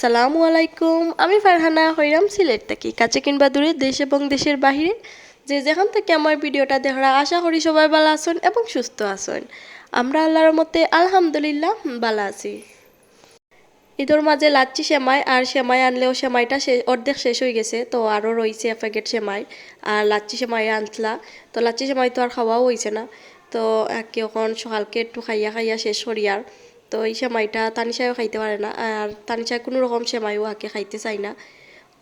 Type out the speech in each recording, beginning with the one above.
আসসালামু আলাইকুম। আমি ফারহানা হইরাম সিলেট থেকে কাছে কিংবা দূরে দেশ এবং দেশের বাহিরে যে যেখান থেকে আমার ভিডিওটা দেখারা আশা করি সবাই ভালো আছেন এবং সুস্থ আছেন। আমরা আল্লাহর মতে আলহামদুলিল্লাহ ভালো আছি। ঈদের মাঝে লাচ্ছি সেমাই আর সেমাই আনলেও সেমাইটা অর্ধেক শেষ হয়ে গেছে, তো আরও রয়েছে এক প্যাকেট সেমাই আর লাচ্ছি সেমাই আনতলা। তো লাচ্ছি সেমাই তো আর খাওয়াও হয়েছে না, তো এখন সকালকে একটু খাইয়া খাইয়া শেষ করি আর। তো এই সেমাইটা তানিশাইও খাইতে পারে না, আর তানিশাই কোনো রকম সেমাইও আগে খাইতে চাই না,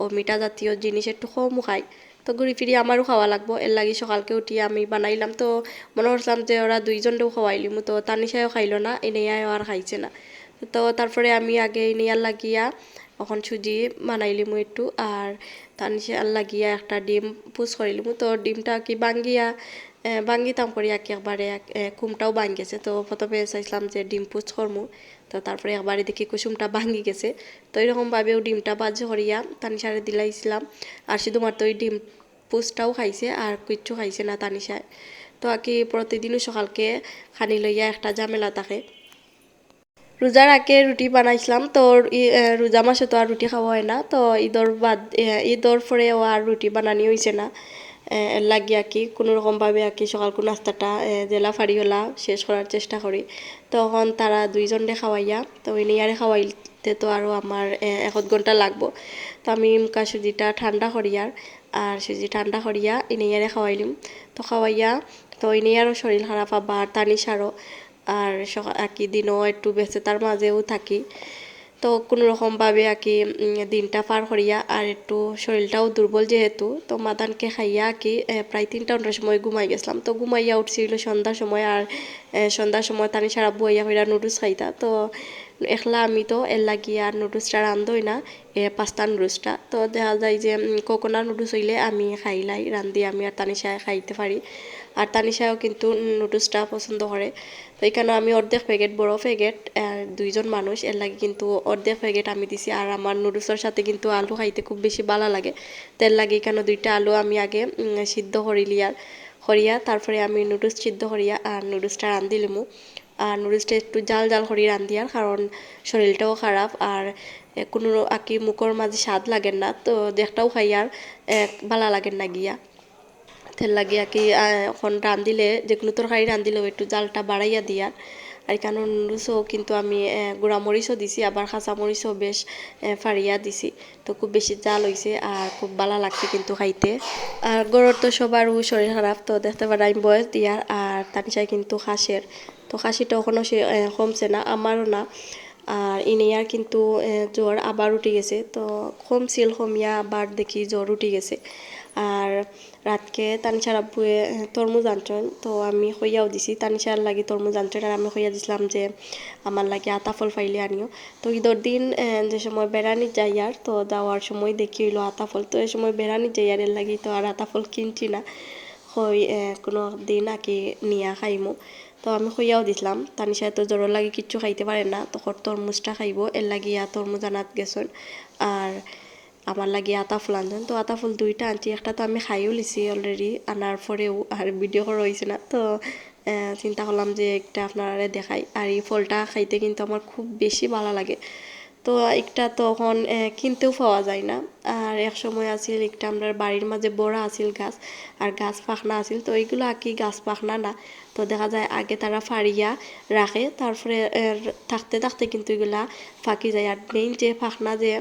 ও মিঠা জাতীয় জিনিস একটু কমও খাই। তো ঘুরি ফিরি আমারও খাওয়া লাগবো, এর লাগি সকালকে উঠিয়ে আমি বানাইলাম। তো মনে করছিলাম যে ওরা দুইজনকেও খাওয়াইলিম, তো তানিশাইও খাইলো না, এনেয়াও আর খাইছে না। তো তারপরে আমি আগে নিয়ার লাগিয়া এখন সুজি বানাইলিমু একটু, আর তানিশার লাগিয়া একটা ডিম পুষ করিলিমু। তো ডিমটা কি বাঙ্গিতাম করি একবারে কুমটাও ভাঙি গেছে। তো প্রথমে চাইছিলাম যে ডিম পুষ করমু, তো তারপরে একবারে দেখি কুসুমটা ভাঙি গেছে। তো এরকমভাবেও ডিমটা বাজে করিয়া তানিশারে দিলাইছিলাম, আর শুধুমাত্র ওই ডিম পুষটাও খাইছে আর কিচ্ছু খাইছে না তানিশায়। তো কি প্রতিদিনও সকালকে খানি লইয়া একটা ঝামেলা থাকে। রোজার আগে রুটি বানাইছিলাম, তো রোজা মাসে তো আর রুটি খাওয়া হয় না, তো ঈদর পরেও আর রুটি বানানি হয়েছে না। এর লাগি কি কোনো রকমভাবে সকালকে নাস্তাটা জেলা ফাড়ি হলা শেষ করার চেষ্টা করি। তখন তারা দুইজনে খাওয়াইয়া, তো ইনিয়ারে খাওয়াইতে তো আরও আমার 1 ঘন্টা লাগবো। তো আমি মুখা সুজিটা ঠান্ডা করিয়ার, আর সুজি ঠান্ডা করিয়া ইনিয়ারে খাওয়াইলিম। তো খাওয়াইয়া তো ইনিয়ারও শরীর খারাপ আবার তানিশারও, আর দিনও একটু ব্যস্ততার মাঝেও থাকি। তো কোনো রকমভাবে দিনটা পার করিয়া, আর একটু শরীরটাও দুর্বল যেহেতু, তো মাদানকে খাইয়া প্রায় 3টার সময় ঘুমাই গেছিলাম। তো ঘুমাইয়া উঠছিল সন্ধ্যার সময়, আর সন্ধ্যার সময় তানি সারা বইয়া হইয়া নুডলস খাইতা। তো একলা আমি তো এর লাগি আর নুডলসটা রান্ধই না, পাস্তা নুডলসটা। তো দেখা যায় যে কোকোনাট নুডলস হইলে আমি খাইলাই রান্ধি, আমি আর তানিশায় খাইতে পারি, আর তানিশাও কিন্তু নুডলসটা পছন্দ করে। তো এখানে আমি অর্ধেক প্যাকেট, বড় প্যাকেট, দুইজন মানুষ এর লাগে কিন্তু অর্ধেক প্যাকেট আমি দিছি। আর আমার নুডলসের সাথে কিন্তু আলু খাইতে খুব বেশি ভালো লাগে, তো এর লাগে এখানে 2টা আলু আমি আগে সিদ্ধ করিয়া তারপরে আমি নুডলস সিদ্ধ করিয়া আর নুডলসটা রান্ধিলিমু। আর নুডলসটা একটু জাল জাল করি রান্ধিয়ার, কারণ শরীরটাও খারাপ, আর কোনো মুখের মাঝে স্বাদ লাগেন না, তো দেখটাও খাইয়ার ভালো লাগেন না গিয়া। তেল লাগিয়া এখন রান্ধিলে যে কোনো তরকারি রান্ধিলেও একটু জালটা বাড়াইয়া দিয়া। আর কারণ নুডলসও কিন্তু আমি গুঁড়ামরিচও দিছি, আবার কাঁচামরিচও বেশ ফাড়িয়া দিছি। তো খুব বেশি জাল হয়েছে আর খুব ভালো লাগছে কিন্তু খাইতে। আর গরুর তো সবারও শরীর খারাপ, তো দেখতে পারে আমি বয়স দিয়ার, আর তানিশাই কিন্তু খাসের, তো খাসিটা ওখানেও সে কমছে না, আমারও না। আর ইনিয়ার কিন্তু জ্বর আবার উঠে গেছে, তো কমিয়া আবার দেখি জ্বর উঠে গেছে। আর রাতকে তানিশার আব্বুয়ে তরমুজ আনছেন, তো আমি হইয়াও দিছি তানিশার লাগি তরমুজ আনছেন, আর আমি হইয়া দিছিলাম যে আমার লাগে আতা ফল ফাইলে আনিও। তো ঈদের দিন যে সময় বেড়ানি যাই, আর তো যাওয়ার সময় দেখি হইলো আতা ফল, তো এই সময় বেড়ানি যাই আর এর লাগি তো আর আতা ফল কিনছি না, হই কোনো দিন নিয়া খাইমু। তো আমি হইয়াও দিছিলাম, তানিশায় তো জ্বরের লাগে কিচ্ছু খাইতে পারে না, তখন তরমুজটা খাইব, এর লাগিয়া তরমুজ আনাত গেছেন। আর আমার লাগে আতা ফুল আনছেন, তো আতা ফুল 2টা আনছি, একটা তো আমি খাইও লিছি অলরেডি আনার পরেও, আর ভিডিও করা হয়েছে না। তো চিন্তা করলাম যে একটা আপনারা দেখাই, আর এই ফলটা খাইতে কিন্তু আমার খুব বেশি ভালো লাগে। তো একটা তখন কিনতেও পাওয়া যায় না, আর এক সময় আছিল একটা আমরা বাড়ির মাঝে বড় আছিল গাছ, আর গাছ পাখনা আছিল, তো এইগুলো গাছ পাখনা না, তো দেখা যায় আগে তারা ফাড়িয়া রাখে, তারপরে থাকতে থাকতে কিন্তু এগুলা ফাঁকি যায়। আর মেইন যে পাখনা যে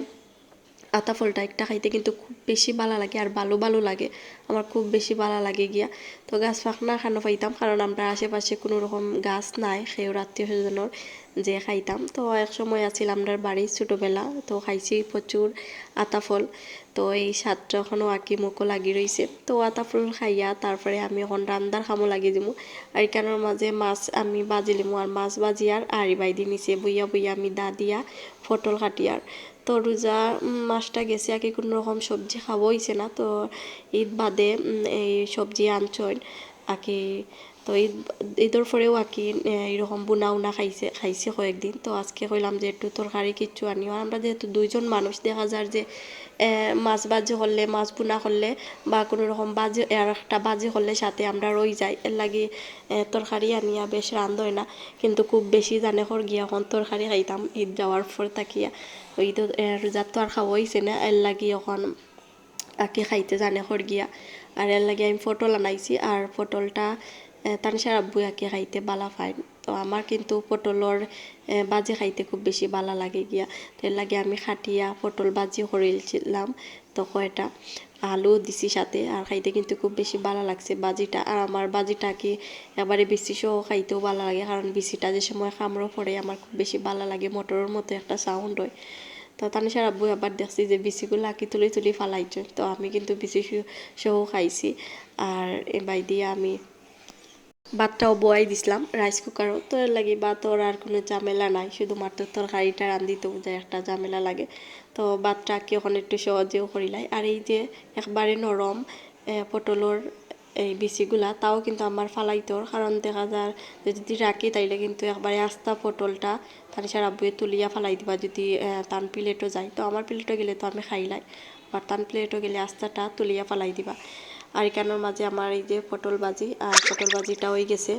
আতা ফলটা একটা খাইতে কিন্তু খুব বেশি ভালো লাগে, আর ভালো ভালো লাগে, আমার খুব বেশি ভালো লাগে গিয়া। তো গাছ ফাঁকনা খানো পাইতাম, কারণ আমরা আশেপাশে কোনো রকম গাছ নাই সেও আত্মীয় স্বজনের যে খাইতাম। তো এক সময় আছিল আমরা বাড়ি ছোটোবেলা, তো খাইছি প্রচুর আতা ফল, তো এই স্বাদটা এখনও মুখও লাগি রয়েছে। তো আতা ফল খাইয়া তারপরে আমি এখন রান্দার খামো লাগিয়ে দিমু, আর এখানোর মাঝে মাছ আমি বাজিলিমু, আর মাছ বাজিয়ার আড়ি বাইদি নিচে বইয়া বইয়া আমি দা দিয়া পটল কাটিয়ার। তো রোজা মাসটা গেছে কোনো রকম সবজি খাওয়া হয়েছে না, তো ঈদ বাদে এই সবজি আনছইন আকি। তো ঈদের পরেও এইরকম বুনা উনা খাইছে কয়েকদিন। তো আজকে কইলাম যে একটু তরকারি কিচ্ছু আনিও, আমরা যেহেতু 2জন মানুষ দেখা যায় যে মাছ ভাজি করলে মাছ ভুনা করলে বা কোনো রকম বাজি আর একটা বাজি করলে সাথে আমরা রই যাই এর লাগি তরকারি আনিয়া বেশ রান্ধ হয় না কিন্তু খুব বেশি জানে হর গিয়া এখন তরকারি খাইতাম ঈদ যাওয়ার পর তাকিয়া ওই তো রোজার তো আর খাওয়া হয়েছে না এর লাগি এখন আঁকি খাইতে জানে হর গিয়া আর এর লাগে আমি পটল আনাইছি আর পটলটা তানসার আব্বু আঁকি খাইতে বালা ফাইন তো আমার কিন্তু পটলর বাজি খাইতে খুব বেশি বালা লাগে গিয়া তো এর লাগে আমি খাটিয়া পটল বাজি করেছিলাম তো কয়টা আলু দিছি সাথে আর খাইতে কিন্তু খুব বেশি ভালো লাগছে বাজিটা আর আমার বাজিটা কি এবারে বেশি সহ খাইতেও ভালো লাগে কারণ বিচিটা যে সময় খামড়ো পড়ে আমার খুব বেশি ভালো লাগে মোটরের মতো একটা সাউন্ড হয় তো তানিশার আব্বু আবার দেখছি যে বিচিগুলো আঁকি তুলি তুলি ফালাইছে তো আমি কিন্তু বিচি সহ খাইছি আর এবার দিয়ে আমি ভাতটাও বয়াই দিছিলাম রাইস কুকারও তো এর লাগে ভাতর আর কোনো ঝামেলা নাই শুধুমাত্র তরকারিটা রান্ধিতেও যে একটা ঝামেলা লাগে তো ভাতটা কি ওখানে একটু সহজেও করিলাই আর এই যে একবারে নরম পটলর এই বিচিগুলা তাও কিন্তু আমার ফালাইতোর কারণ দেখা যায় যে যদি রাখি তাইলে কিন্তু একবারে আস্তা পটলটা তানিশার আব্বুয়ে তুলিয়া ফালাই দিবা যদি তান প্লেটও যায় তো আমার প্লেটও গেলে তো আমি খাইলাই আর তান প্লেটও গেলে আস্তাটা তুলিয়া ফালাই দিবা আর এখানোর মাঝে আমার এই যে পটল ভাজি আর পটল ভাজিটা হয়ে গেছে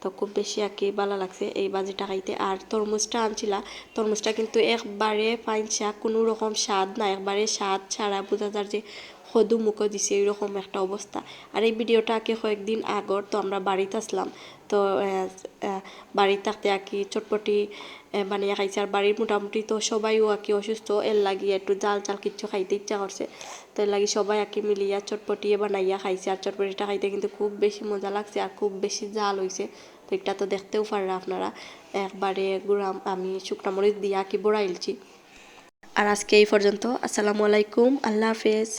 তো খুব বেশি আর কি ভালো লাগছে এই ভাজিটা খাইতে আর তরমুজটা আনছিলা তরমুজটা কিন্তু একবারে পাইনসা কোনো রকম স্বাদ না একবারে স্বাদ ছাড়া বোঝা যায় যে সদু মুখো দিছে এরকম একটা অবস্থা আর এই ভিডিওটা আঁকি কয়েকদিন আগর তো আমরা বাড়িতে আসলাম তো বাড়িতে থাকতে আঁকি চটপটি বানিয়ে খাইছে আর বাড়ির মোটামুটি তো সবাইও আঁকি অসুস্থ এর লাগিয়ে একটু জাল জাল কিচ্ছু খাইতে ইচ্ছা করছে তো এর লাগে সবাই আঁকি মিলিয়া চটপটিয়ে বানাইয়া খাইছে আর চটপটিটা খাইতে কিন্তু খুব বেশি মজা লাগছে আর খুব বেশি জাল হয়েছে তো এটা তো দেখতেও পাররা আপনারা একবারে গুড়াম আমি শুকনা মরিচ দিয়ে আঁকি বড়াইলছি আর আজকে এই পর্যন্ত আসসালামু আলাইকুম আল্লাহ হাফেজ।